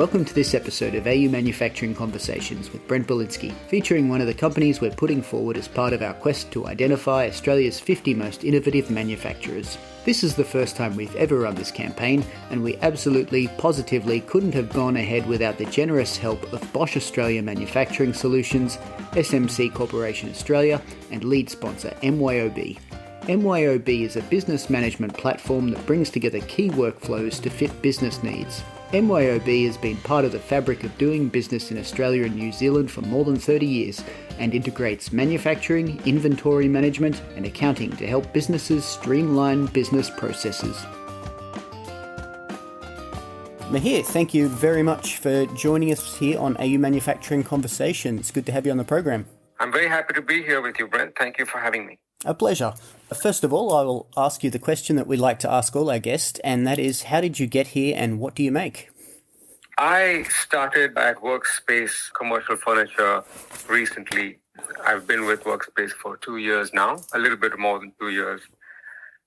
Welcome to this episode of AU Manufacturing Conversations with Brent Balinski, featuring one of the companies we're putting forward as part of our quest to identify Australia's 50 most innovative manufacturers. This is the first time we've ever run this campaign, and we absolutely, positively couldn't have gone ahead without the generous help of Bosch Australia Manufacturing Solutions, SMC Corporation Australia, and lead sponsor MYOB. MYOB is a business management platform that brings together key workflows to fit business needs. MYOB has been part of the fabric of doing business in Australia and New Zealand for more than 30 years and integrates manufacturing, inventory management and accounting to help businesses streamline business processes. Miheer, thank you very much for joining us here on AU Manufacturing Conversations. Good to have you on the program. I'm very happy to be here with you, Brent. Thank you for having me. A pleasure. First of all, I will ask you the question that we like to ask all our guests, and that is, how did you get here and what do you make? I started at Workspace Commercial Furniture recently. I've been with Workspace for 2 years now, a little bit more than 2 years.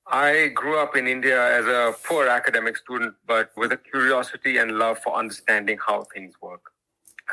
I grew up in India as a poor academic student, but with a curiosity and love for understanding how things work.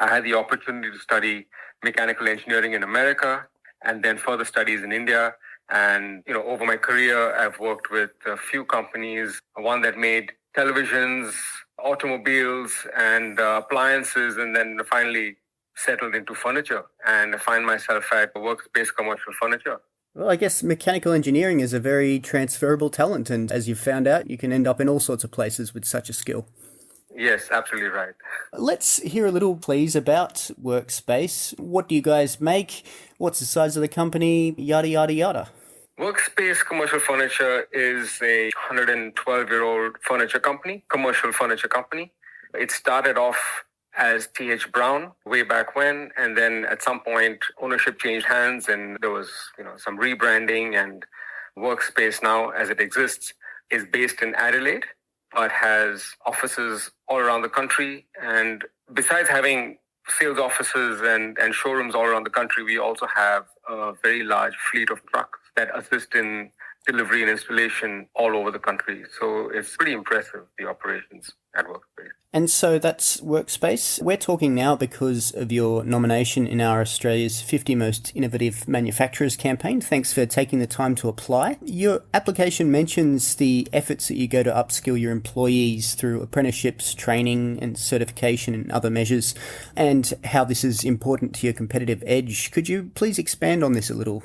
I had the opportunity to study mechanical engineering in America and then further studies in India. And, over my career, I've worked with a few companies, one that made televisions, automobiles, and appliances, and then finally settled into furniture. And I find myself at Workspace Commercial Furniture. Well, I guess mechanical engineering is a very transferable talent. And as you've found out, you can end up in all sorts of places with such a skill. Yes, absolutely right. Let's hear a little, please, about Workspace. What do you guys make? What's the size of the company? Yada, yada, yada. Workspace Commercial Furniture is a 112-year-old commercial furniture company. It started off as T.H. Brown way back when, and then at some point ownership changed hands and there was, some rebranding, and Workspace now, as it exists, is based in Adelaide, but has offices all around the country. And besides having sales offices and showrooms all around the country, we also have a very large fleet of trucks that assist in delivery and installation all over the country. So it's pretty impressive, the operations at Workspace. And so that's Workspace. We're talking now because of your nomination in our Australia's 50 Most Innovative Manufacturers campaign. Thanks for taking the time to apply. Your application mentions the efforts that you go to upskill your employees through apprenticeships, training and certification and other measures, and how this is important to your competitive edge. Could you please expand on this a little?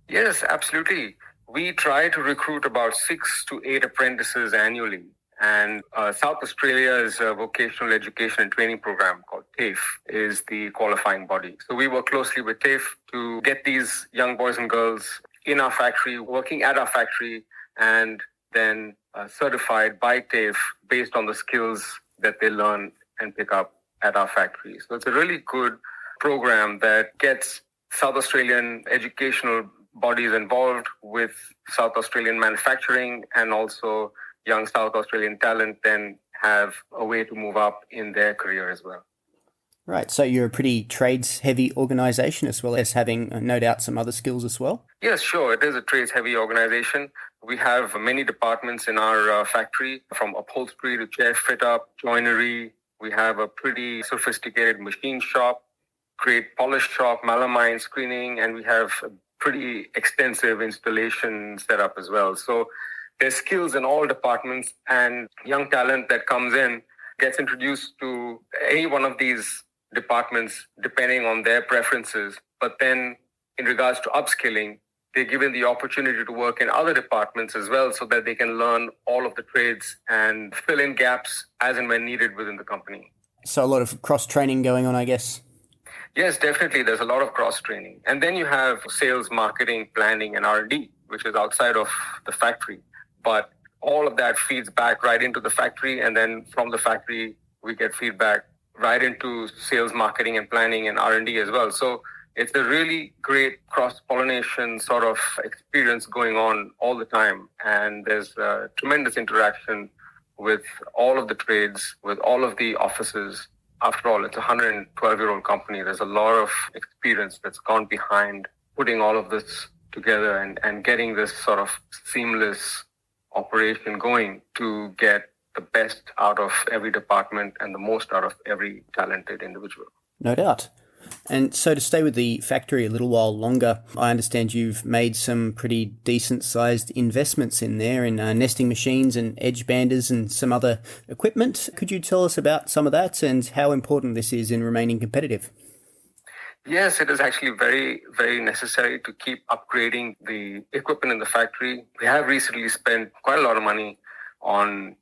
Yes, absolutely. We try to recruit about 6 to 8 apprentices annually. And South Australia's vocational education and training program called TAFE is the qualifying body. So we work closely with TAFE to get these young boys and girls in our factory, working at our factory, and then certified by TAFE based on the skills that they learn and pick up at our factory. So it's a really good program that gets South Australian educational bodies involved with South Australian manufacturing, and also young South Australian talent then have a way to move up in their career as well. Right, so you're a pretty trades-heavy organisation as well as having, no doubt, some other skills as well? Yes, sure. It is a trades-heavy organisation. We have many departments in our factory, from upholstery to chair fit-up, joinery. We have a pretty sophisticated machine shop, great polish shop, melamine screening, and we have a pretty extensive installation setup as well. So there's skills in all departments, and young talent that comes in gets introduced to any one of these departments depending on their preferences. But then in regards to upskilling, they're given the opportunity to work in other departments as well so that they can learn all of the trades and fill in gaps as and when needed within the company. So a lot of cross-training going on, I guess? Yes, definitely. There's a lot of cross-training. And then you have sales, marketing, planning, and R&D, which is outside of the factory. But all of that feeds back right into the factory. And then from the factory, we get feedback right into sales, marketing, and planning and R&D as well. So it's a really great cross-pollination sort of experience going on all the time. And there's a tremendous interaction with all of the trades, with all of the offices. After all, it's a 112-year-old company. There's a lot of experience that's gone behind putting all of this together and getting this sort of seamless operation going to get the best out of every department and the most out of every talented individual. No doubt. And so to stay with the factory a little while longer, I understand you've made some pretty decent-sized investments in there in nesting machines and edge banders and some other equipment. Could you tell us about some of that and how important this is in remaining competitive? Yes, it is actually very, very necessary to keep upgrading the equipment in the factory. We have recently spent quite a lot of money on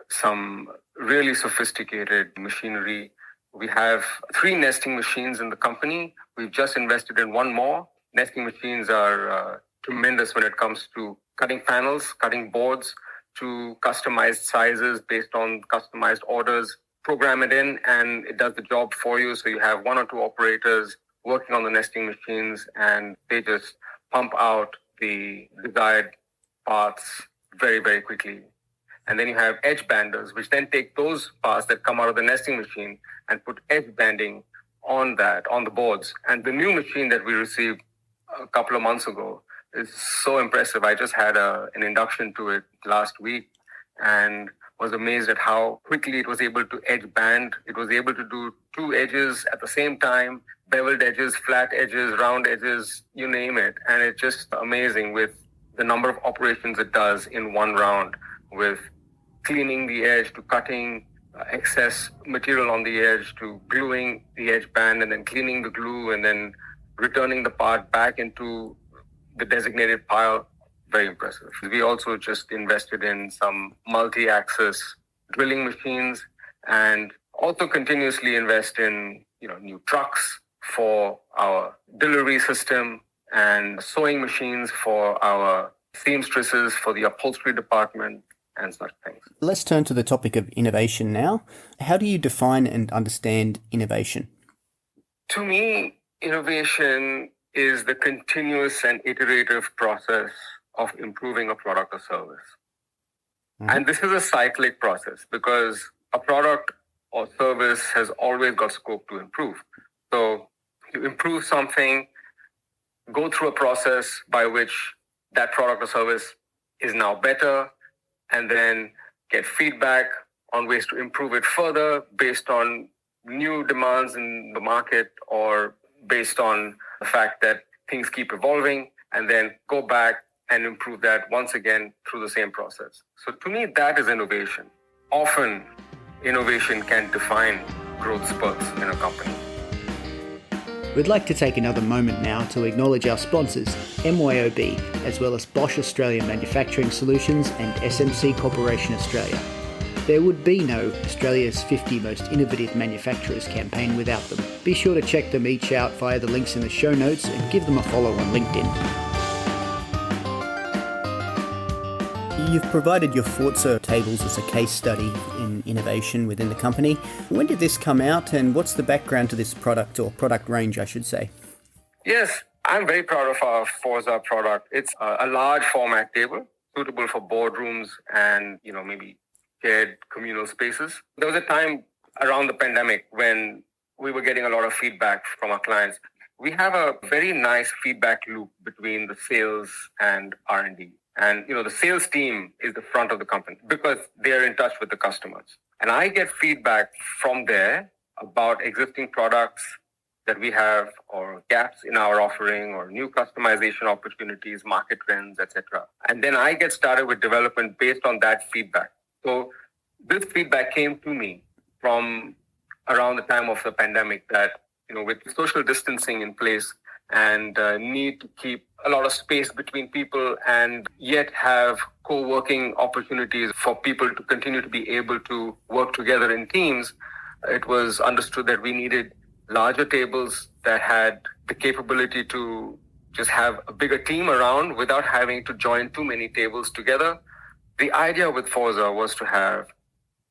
some really sophisticated machinery. We have 3 nesting machines in the company. We've just invested in 1 more. Nesting machines are tremendous when it comes to cutting panels, cutting boards to customized sizes based on customized orders. Program it in and it does the job for you. So you have 1 or 2 operators working on the nesting machines and they just pump out the desired parts very, very quickly. And then you have edge banders, which then take those parts that come out of the nesting machine and put edge banding on the boards. And the new machine that we received a couple of months ago is so impressive. I just had an induction to it last week and was amazed at how quickly it was able to edge band. It was able to do 2 edges at the same time, beveled edges, flat edges, round edges, you name it. And it's just amazing with the number of operations it does in 1 round, with cleaning the edge to cutting excess material on the edge to gluing the edge band and then cleaning the glue and then returning the part back into the designated pile. Very impressive. We also just invested in some multi-axis drilling machines and also continuously invest in new trucks for our delivery system and sewing machines for our seamstresses for the upholstery department and such things. Let's turn to the topic of innovation now. How do you define and understand innovation? To me, innovation is the continuous and iterative process of improving a product or service. Mm-hmm. And this is a cyclic process because a product or service has always got scope to improve. So you improve something, go through a process by which that product or service is now better, and then get feedback on ways to improve it further based on new demands in the market or based on the fact that things keep evolving, and then go back and improve that once again through the same process. So to me, that is innovation. Often, innovation can define growth spurts in a company. We'd like to take another moment now to acknowledge our sponsors, MYOB, as well as Bosch Australian Manufacturing Solutions and SMC Corporation Australia. There would be no Australia's 50 Most Innovative Manufacturers campaign without them. Be sure to check them each out via the links in the show notes and give them a follow on LinkedIn. You've provided your Forza tables as a case study in innovation within the company. When did this come out and what's the background to this product or product range, I should say? Yes, I'm very proud of our Forza product. It's a large format table suitable for boardrooms and, maybe shared communal spaces. There was a time around the pandemic when we were getting a lot of feedback from our clients. We have a very nice feedback loop between the sales and R&D. And, the sales team is the front of the company because they're in touch with the customers. And I get feedback from there about existing products that we have or gaps in our offering or new customization opportunities, market trends, etc. And then I get started with development based on that feedback. So this feedback came to me from around the time of the pandemic that, with social distancing in place and need to keep a lot of space between people and yet have co-working opportunities for people to continue to be able to work together in teams, it was understood that we needed larger tables that had the capability to just have a bigger team around without having to join too many tables together. The idea with Forza was to have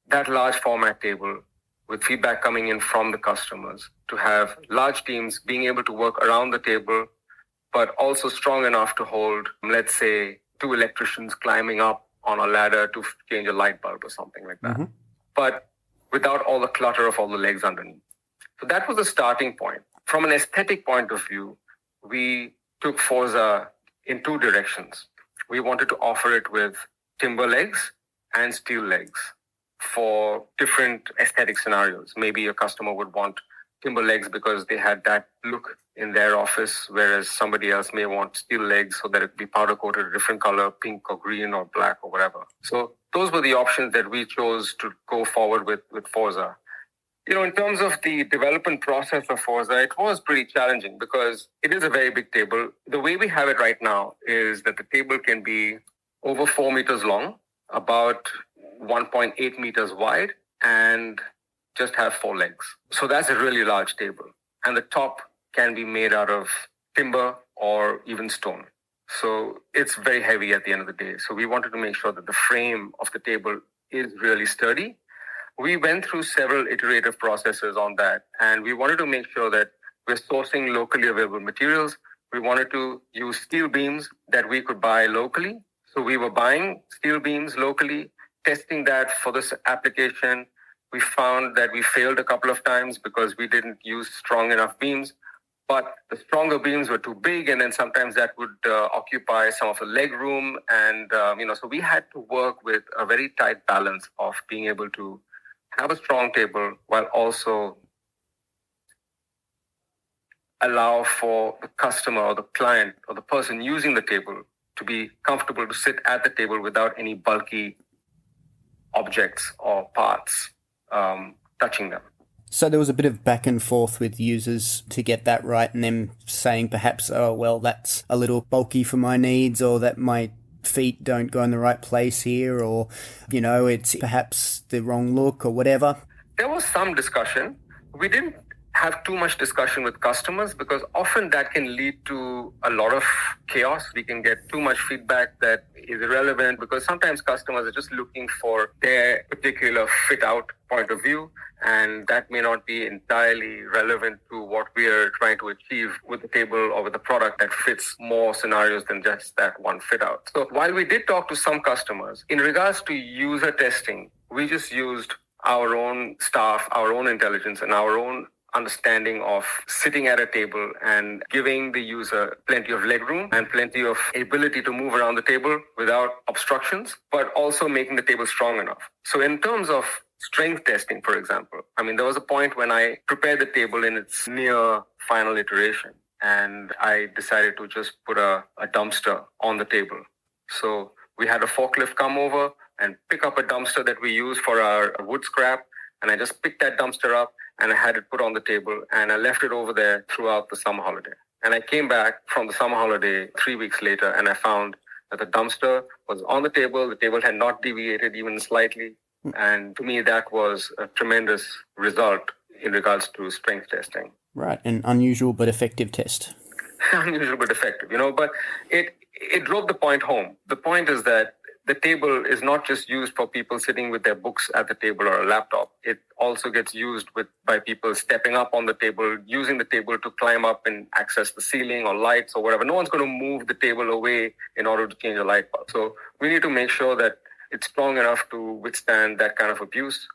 that large format table with feedback coming in from the customers, to have large teams being able to work around the table, but also strong enough to hold, let's say, 2 electricians climbing up on a ladder to change a light bulb or something like that. Mm-hmm. But without all the clutter of all the legs underneath. So that was the starting point. From an aesthetic point of view, we took Forza in 2 directions. We wanted to offer it with timber legs and steel legs. for different aesthetic scenarios. Maybe a customer would want timber legs because they had that look in their office, whereas somebody else may want steel legs so that it be powder coated a different color, pink or green or black or whatever. So those were the options that we chose to go forward with Forza. In terms of the development process of Forza, it was pretty challenging because it is a very big table. The way we have it right now is that the table can be over 4 meters long, about 1.8 meters wide, and just have 4 legs. So that's a really large table. And the top can be made out of timber or even stone. So it's very heavy at the end of the day. So we wanted to make sure that the frame of the table is really sturdy. We went through several iterative processes on that, and we wanted to make sure that we're sourcing locally available materials. We wanted to use steel beams that we could buy locally. So we were buying steel beams locally, testing that for this application. We found that we failed a couple of times because we didn't use strong enough beams, but the stronger beams were too big, and then sometimes that would occupy some of the leg room. And, so we had to work with a very tight balance of being able to have a strong table while also allow for the customer or the client or the person using the table to be comfortable to sit at the table without any bulky objects or parts touching them. So there was a bit of back and forth with users to get that right, and them saying perhaps, oh, well, that's a little bulky for my needs, or that my feet don't go in the right place here, or, it's perhaps the wrong look or whatever. There was some discussion. We didn't have too much discussion with customers because often that can lead to a lot of chaos. We can get too much feedback that is irrelevant because sometimes customers are just looking for their particular fit out point of view, and that may not be entirely relevant to what we are trying to achieve with the table or with the product that fits more scenarios than just that one fit out. So while we did talk to some customers, in regards to user testing, we just used our own staff, our own intelligence, and our own understanding of sitting at a table and giving the user plenty of leg room and plenty of ability to move around the table without obstructions, but also making the table strong enough. So in terms of strength testing, for example, there was a point when I prepared the table in its near final iteration, and I decided to just put a dumpster on the table. So we had a forklift come over and pick up a dumpster that we use for our wood scrap, and I just picked that dumpster up and I had it put on the table, and I left it over there throughout the summer holiday. And I came back from the summer holiday 3 weeks later, and I found that the dumpster was on the table had not deviated even slightly. And to me, that was a tremendous result in regards to strength testing. Right, an unusual but effective test. Unusual but effective, but it drove the point home. The point is that the table is not just used for people sitting with their books at the table or a laptop. It also gets used by people stepping up on the table, using the table to climb up and access the ceiling or lights or whatever. No one's going to move the table away in order to change a light bulb. So we need to make sure that it's strong enough to withstand that kind of abuse.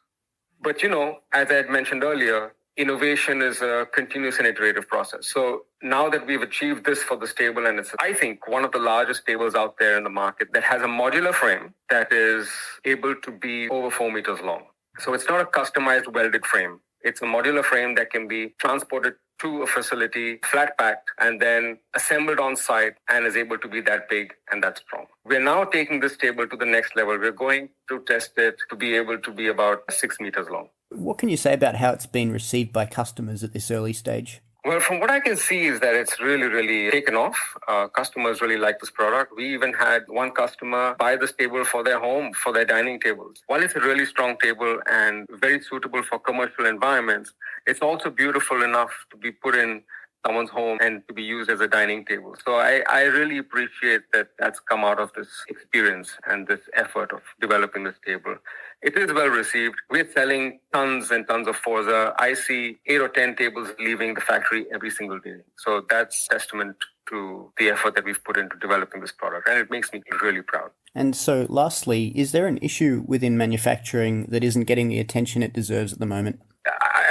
But, as I had mentioned earlier, innovation is a continuous and iterative process. So now that we've achieved this for this table, and it's, I think, one of the largest tables out there in the market that has a modular frame that is able to be over 4 meters long. So it's not a customized welded frame. It's a modular frame that can be transported to a facility, flat packed, and then assembled on site, and is able to be that big and that strong. We're now taking this table to the next level. We're going to test it to be able to be about 6 meters long. What can you say about how it's been received by customers at this early stage? Well, from what I can see is that it's really, really taken off. Customers really like this product. We even had one customer buy this table for their home, for their dining tables. While it's a really strong table and very suitable for commercial environments, it's also beautiful enough to be put in someone's home and to be used as a dining table. So I really appreciate that that's come out of this experience and this effort of developing this table. It is well received. We're selling tons and tons of Forza. I see 8 or 10 tables leaving the factory every single day. So that's testament to the effort that we've put into developing this product. And it makes me really proud. And so lastly, is there an issue within manufacturing that isn't getting the attention it deserves at the moment?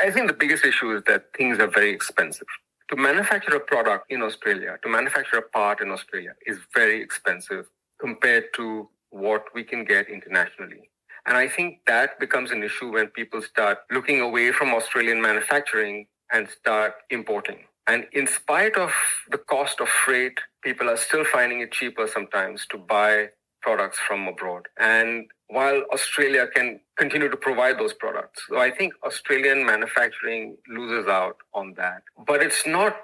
I think the biggest issue is that things are very expensive. To manufacture a product in Australia, to manufacture a part in Australia is very expensive compared to what we can get internationally. And I think that becomes an issue when people start looking away from Australian manufacturing and start importing. And in spite of the cost of freight, people are still finding it cheaper sometimes to buy products from abroad. And while Australia can continue to provide those products, so I think Australian manufacturing loses out on that. But it's not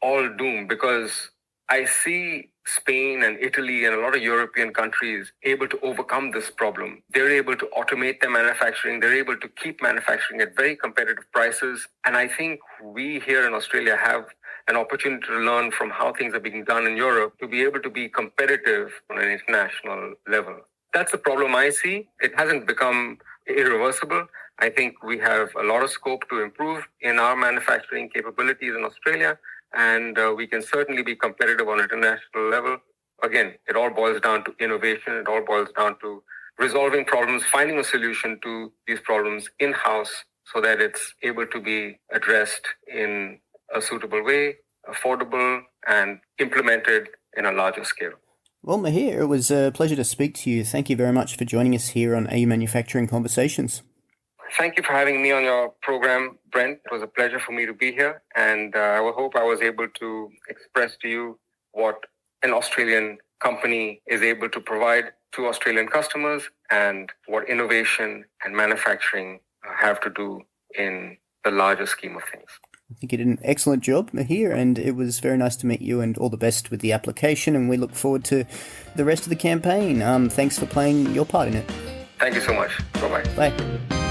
all doom, because I see Spain and Italy and a lot of European countries able to overcome this problem. They're able to automate their manufacturing. They're able to keep manufacturing at very competitive prices. And I think we here in Australia have an opportunity to learn from how things are being done in Europe to be able to be competitive on an international level. That's the problem I see. It hasn't become irreversible. I think we have a lot of scope to improve in our manufacturing capabilities in Australia, and we can certainly be competitive on an international level. Again, it all boils down to innovation. It all boils down to resolving problems, finding a solution to these problems in-house so that it's able to be addressed in a suitable way, affordable, and implemented in a larger scale. Well, Miheer, it was a pleasure to speak to you. Thank you very much for joining us here on AU Manufacturing Conversations. Thank you for having me on your program, Brent. It was a pleasure for me to be here, and I hope I was able to express to you what an Australian company is able to provide to Australian customers and what innovation and manufacturing have to do in the larger scheme of things. I think you did an excellent job, Miheer, and it was very nice to meet you, and all the best with the application, and we look forward to the rest of the campaign. Thanks for playing your part in it. Thank you so much. Bye-bye. Bye.